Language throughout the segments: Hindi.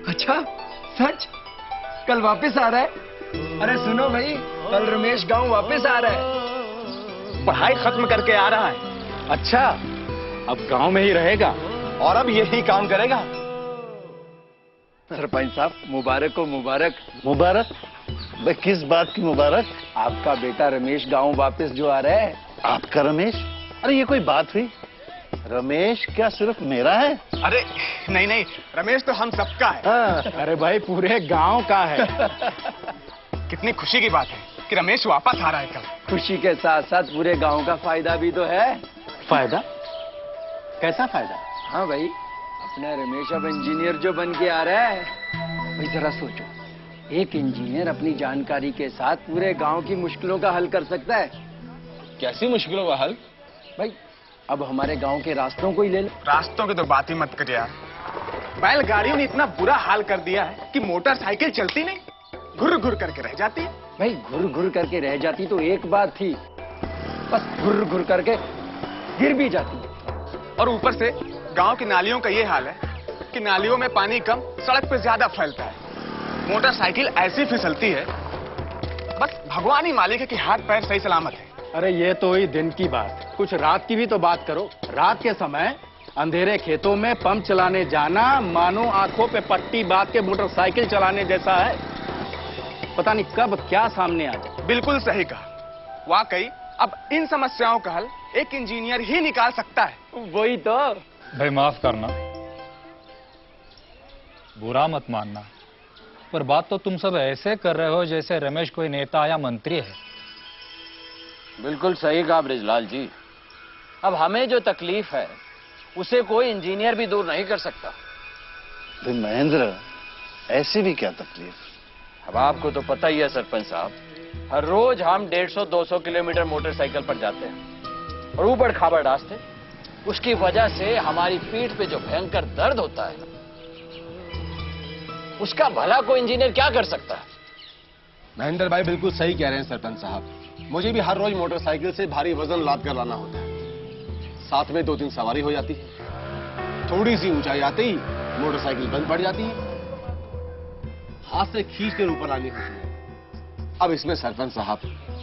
अच्छा सच? कल वापस आ रहा है? अरे सुनो भाई, कल रमेश गांव वापस आ रहा है। पढ़ाई खत्म करके आ रहा है। अच्छा, अब गांव में ही रहेगा और अब यही काम करेगा। सरपंच साहब मुबारक हो, मुबारक। मुबारक? भाई किस बात की मुबारक? आपका बेटा रमेश गांव वापस जो आ रहा है। आपका रमेश? अरे ये कोई बात हुई? रमेश क्या सिर्फ मेरा है? अरे नहीं नहीं, रमेश तो हम सबका है। हाँ। अरे भाई पूरे गांव का है। कितनी खुशी की बात है कि रमेश वापस आ रहा है कल। खुशी के साथ साथ पूरे गांव का फायदा भी तो है। फायदा? कैसा फायदा? हाँ भाई, अपना रमेश अब इंजीनियर जो बन के आ रहा है। भाई जरा सोचो, एक इंजीनियर अपनी जानकारी के साथ पूरे गांव की मुश्किलों का हल कर सकता है। कैसी मुश्किलों का हल? भाई अब हमारे गांव के रास्तों को ही ले लो। रास्तों की तो बात ही मत कर यार। बैलगाड़ियों ने इतना बुरा हाल कर दिया है कि मोटरसाइकिल चलती नहीं, घुर घुर करके रह जाती है। भाई घुर घुर करके रह जाती तो एक बात थी, बस घुर घुर करके गिर भी जाती। और ऊपर से गांव की नालियों का ये हाल है कि नालियों में पानी कम, सड़क पे ज्यादा फैलता है। मोटरसाइकिल ऐसी फिसलती है, बस भगवान ही मालिक है कि हाथ पैर सही सलामत है। अरे ये तो हुई दिन की बात, कुछ रात की भी तो बात करो। रात के समय अंधेरे खेतों में पंप चलाने जाना मानो आंखों पे पट्टी बांध के मोटरसाइकिल चलाने जैसा है। पता नहीं कब क्या सामने आ जाए। बिल्कुल सही कहा। वाकई अब इन समस्याओं का हल एक इंजीनियर ही निकाल सकता है। वही तो। भाई माफ करना, बुरा मत मानना, पर बात तो तुम सब ऐसे कर रहे हो जैसे रमेश कोई नेता या मंत्री है। बिल्कुल सही कहा ब्रिजलाल जी। अब हमें जो तकलीफ है उसे कोई इंजीनियर भी दूर नहीं कर सकता। भाई महेंद्र, ऐसी भी क्या तकलीफ? अब आपको तो पता ही है सरपंच साहब, हर रोज हम 150-200 किलोमीटर मोटरसाइकिल पर जाते हैं और ऊबड़ खाबड़ रास्ते, उसकी वजह से हमारी पीठ पे जो भयंकर दर्द होता है उसका भला कोई इंजीनियर क्या कर सकता है? महेंद्र भाई बिल्कुल सही कह रहे हैं सरपंच साहब। मुझे भी हर रोज मोटरसाइकिल से भारी वजन लाद कर लाना होता है, साथ में 2-3 सवारी हो जाती है। थोड़ी सी ऊंचाई आते ही मोटरसाइकिल बंद पड़ जाती है, हाथ से खींच कर ऊपर आनी होती है। अब इसमें सरपंच साहब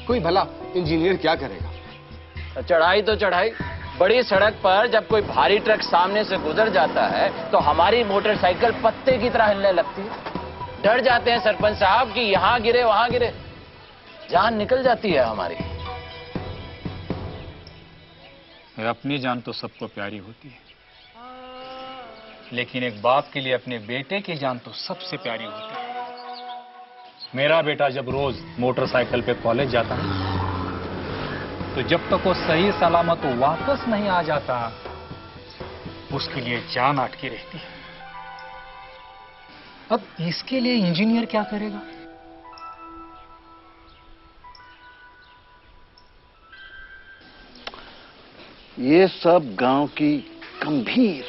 कोई भला इंजीनियर क्या करेगा? चढ़ाई तो चढ़ाई, बड़ी सड़क पर जब कोई भारी ट्रक सामने से गुजर जाता है तो हमारी मोटरसाइकिल पत्ते की तरह हिलने लगती है। डर जाते हैं सरपंच साहब कि यहां गिरे वहां गिरे, जान निकल जाती है हमारी। अपनी जान तो सबको प्यारी होती है, लेकिन एक बाप के लिए अपने बेटे की जान तो सबसे प्यारी होती है। मेरा बेटा जब रोज मोटरसाइकिल पे कॉलेज जाता है तो जब तक वो सही सलामत वापस नहीं आ जाता उसके लिए जान अटकी रहती है। अब इसके लिए इंजीनियर क्या करेगा? ये सब गांव की गंभीर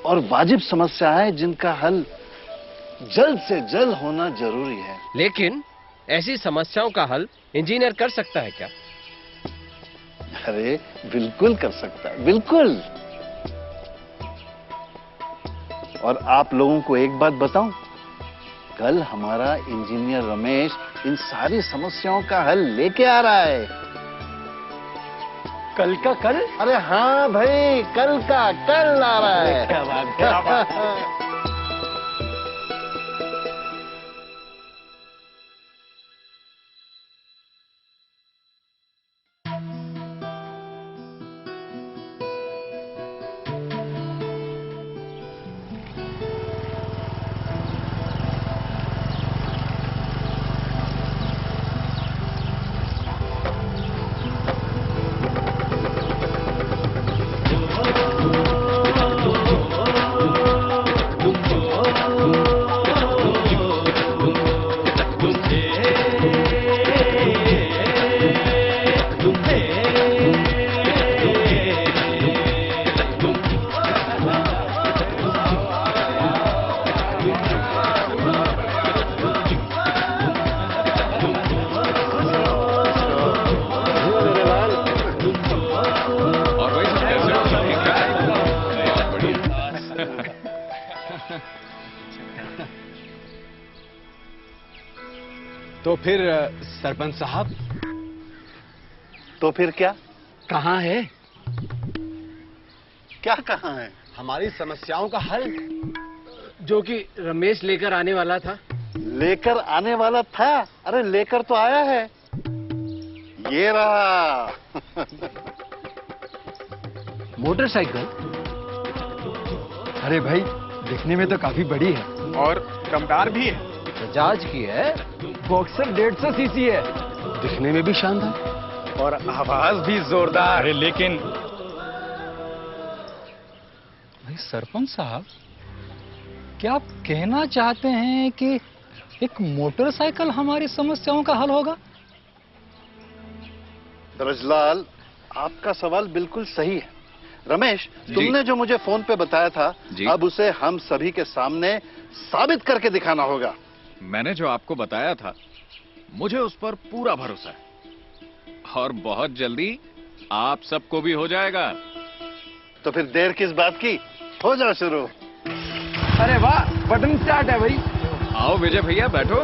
और वाजिब समस्या है जिनका हल जल्द से जल्द होना जरूरी है। लेकिन ऐसी समस्याओं का हल इंजीनियर कर सकता है क्या? अरे बिल्कुल कर सकता है, बिल्कुल। और आप लोगों को एक बात बताऊं, कल हमारा इंजीनियर रमेश इन सारी समस्याओं का हल लेके आ रहा है। कल का कल? अरे हाँ भाई, कल का कल आ रहा है। क्या बात है। तो फिर सरपंच साहब, तो फिर क्या? कहाँ है? क्या कहाँ है? हमारी समस्याओं का हल जो कि रमेश लेकर आने वाला था। लेकर आने वाला था? अरे लेकर तो आया है, ये रहा। मोटरसाइकिल? अरे भाई, दिखने में तो काफी बड़ी है और दमदार भी है। बजाज की है। बॉक्सर 150 सीसी है दिखने में भी शानदार। और आवाज भी जोरदार। अरे लेकिन भाई सरपंच साहब, क्या आप कहना चाहते हैं कि एक मोटरसाइकिल हमारी समस्याओं का हल होगा? ब्रजलाल, आपका सवाल बिल्कुल सही है। रमेश, तुमने जो मुझे फोन पे बताया था, अब उसे हम सभी के सामने साबित करके दिखाना होगा। मैंने जो आपको बताया था, मुझे उस पर पूरा भरोसा है और बहुत जल्दी आप सबको भी हो जाएगा। तो फिर देर किस बात की, हो जाओ शुरू। अरे वाह, बटन स्टार्ट है भाई। आओ विजय भैया, बैठो।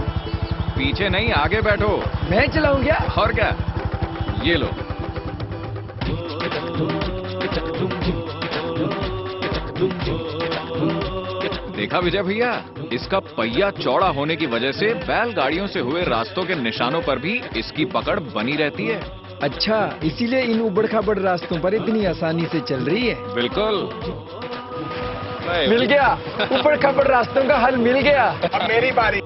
पीछे नहीं, आगे बैठो। मैं चलाऊं क्या? और क्या, ये लो। देखा विजय भैया, इसका पहिया चौड़ा होने की वजह से बैलगाड़ियों से हुए रास्तों के निशानों पर भी इसकी पकड़ बनी रहती है। अच्छा, इसीलिए इन उबड़-खाबड़ रास्तों पर इतनी आसानी से चल रही है। बिल्कुल। मिल गया, उबड़-खाबड़ रास्तों का हल मिल गया। अब मेरी बारी।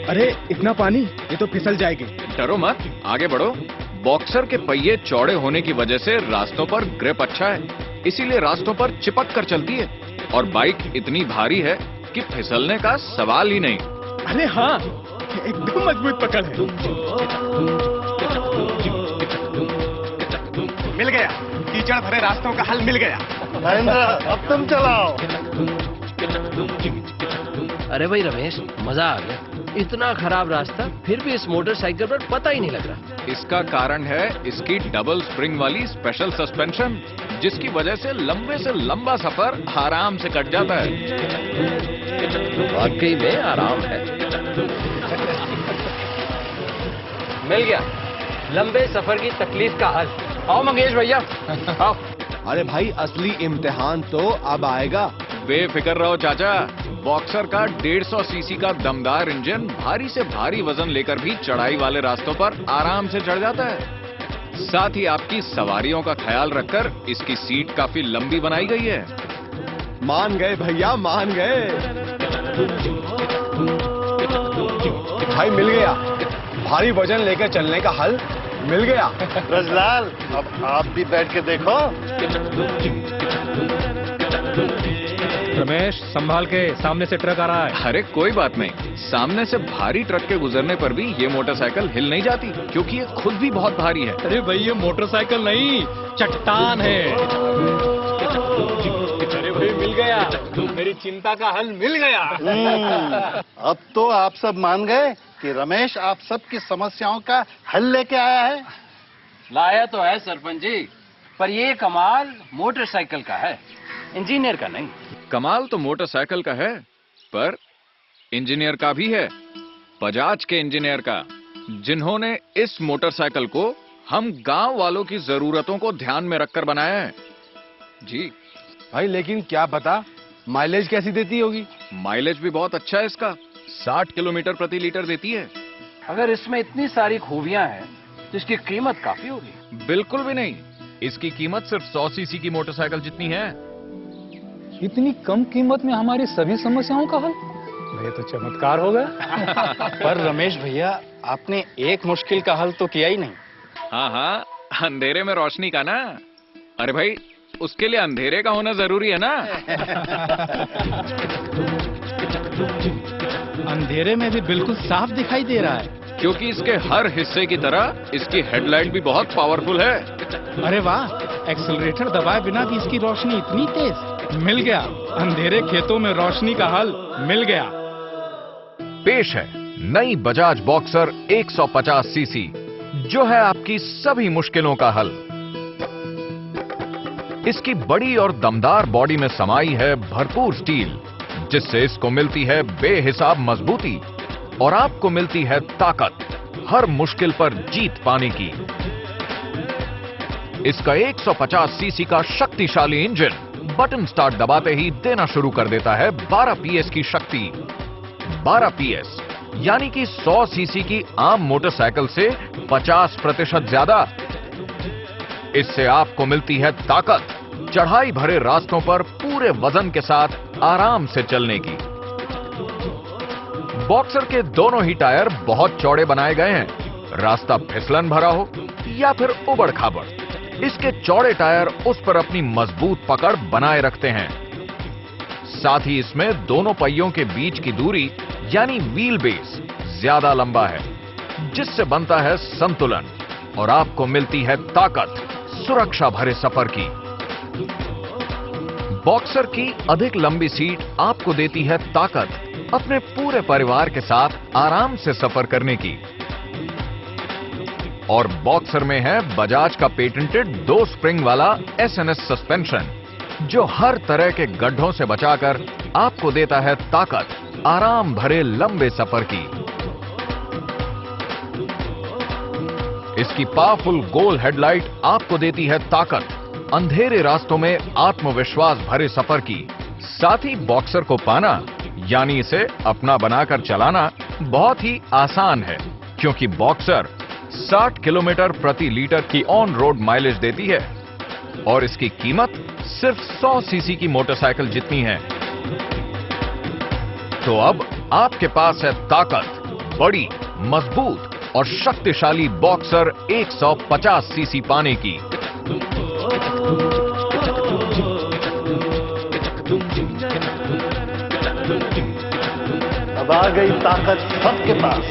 अरे इतना पानी, ये तो फिसल जाएगी। डरो मत, आगे बढ़ो। बॉक्सर के पहिए चौड़े होने की वजह से रास्तों पर ग्रिप अच्छा है, इसीलिए रास्तों पर चिपक कर चलती है। और बाइक इतनी भारी है कि फिसलने का सवाल ही नहीं। अरे हाँ, एकदम मजबूत पकड़ है। मिल गया, कीचड़ भरे रास्तों का हल मिल गया। महेंद्र, अब तुम चलाओ। अरे भाई रमेश, मजा आ गया। इतना खराब रास्ता, फिर भी इस मोटरसाइकिल पर पता ही नहीं लग रहा। इसका कारण है इसकी डबल स्प्रिंग वाली स्पेशल सस्पेंशन, जिसकी वजह से लंबे से लंबा सफर आराम से कट जाता है। वाकई में आराम है। मिल गया लंबे सफर की तकलीफ का हल। आओ मंगेश भैया, आओ। अरे भाई, असली इम्तिहान तो अब आएगा। बेफिक्र रहो चाचा, बॉक्सर का 150 सीसी का दमदार इंजन भारी से भारी वजन लेकर भी चढ़ाई वाले रास्तों पर आराम से चढ़ जाता है। साथ ही आपकी सवारियों का ख्याल रखकर इसकी सीट काफी लंबी बनाई गई है। मान गए भैया, मान गए। भाई मिल गया, भारी वजन लेकर चलने का हल मिल गया। ब्रजलाल, अब आप भी बैठ के देखो। रमेश, संभाल के, सामने से ट्रक आ रहा है। अरे कोई बात नहीं, सामने से भारी ट्रक के गुजरने पर भी ये मोटरसाइकिल हिल नहीं जाती, क्योंकि ये खुद भी बहुत भारी है। अरे भाई, ये मोटरसाइकिल नहीं, चट्टान है। अरे भाई, मिल गया, मेरी चिंता का हल मिल गया। अब तो आप सब मान गए कि रमेश आप सबकी समस्याओं का हल लेके आया है। लाया तो है सरपंच जी, पर ये कमाल मोटरसाइकिल का है, इंजीनियर का नहीं। कमाल तो मोटरसाइकिल का है, पर इंजीनियर का भी है। बजाज के इंजीनियर का, जिन्होंने इस मोटरसाइकिल को हम गांव वालों की जरूरतों को ध्यान में रखकर बनाया है। जी भाई, लेकिन क्या पता माइलेज कैसी देती होगी। माइलेज भी बहुत अच्छा है इसका, 60 किलोमीटर प्रति लीटर देती है। अगर इसमें इतनी सारी खूबियां हैं तो इसकी कीमत काफी होगी। बिल्कुल भी नहीं, इसकी कीमत सिर्फ 100 सीसी की मोटरसाइकिल जितनी है। इतनी कम कीमत में हमारी सभी समस्याओं का हल? ये तो चमत्कार हो गया। पर रमेश भैया, आपने एक मुश्किल का हल तो किया ही नहीं। हाँ हाँ, अंधेरे में रोशनी का ना। अरे भाई, उसके लिए अंधेरे का होना जरूरी है ना। अंधेरे में भी बिल्कुल साफ दिखाई दे रहा है। क्योंकि इसके हर हिस्से की तरह इसकी हेडलाइट भी बहुत पावरफुल है। अरे वाह, एक्सीलरेटर दबाए बिना भी इसकी रोशनी इतनी तेज। मिल गया, अंधेरे खेतों में रोशनी का हल मिल गया। पेश है नई बजाज बॉक्सर 150 सीसी, जो है आपकी सभी मुश्किलों का हल। इसकी बड़ी और दमदार बॉडी में समाई है भरपूर स्टील, जिससे इसको मिलती है बेहिसाब मजबूती और आपको मिलती है ताकत हर मुश्किल पर जीत पाने की। इसका 150 सीसी का शक्तिशाली इंजन बटन स्टार्ट दबाते ही देना शुरू कर देता है 12 पीएस की शक्ति। 12 पीएस यानी कि 100 सीसी की आम मोटरसाइकिल से 50% ज्यादा। इससे आपको मिलती है ताकत चढ़ाई भरे रास्तों पर पूरे वजन के साथ आराम से चलने की। बॉक्सर के दोनों ही टायर बहुत चौड़े बनाए गए हैं, रास्ता फिसलन भरा हो या फिर उबड़ खाबड़, इसके चौड़े टायर उस पर अपनी मजबूत पकड़ बनाए रखते हैं। साथ ही इसमें दोनों पहियों के बीच की दूरी यानी व्हील बेस ज्यादा लंबा है, जिससे बनता है संतुलन और आपको मिलती है ताकत सुरक्षा भरे सफर की। बॉक्सर की अधिक लंबी सीट आपको देती है ताकत अपने पूरे परिवार के साथ आराम से सफर करने की। और बॉक्सर में है बजाज का पेटेंटेड 2 स्प्रिंग वाला एसएनएस सस्पेंशन, जो हर तरह के गड्ढों से बचाकर आपको देता है ताकत आराम भरे लंबे सफर की। इसकी पावरफुल गोल हेडलाइट आपको देती है ताकत अंधेरे रास्तों में आत्मविश्वास भरे सफर की। साथ ही बॉक्सर को पाना यानी इसे अपना बनाकर चलाना बहुत ही आसान है, क्योंकि बॉक्सर 60 किलोमीटर प्रति लीटर की ऑन रोड माइलेज देती है और इसकी कीमत सिर्फ 100 सीसी की मोटरसाइकिल जितनी है। तो अब आपके पास है ताकत, बड़ी, मजबूत और शक्तिशाली बॉक्सर 150 सीसी पाने की। अब आ गई ताकत सबके पास।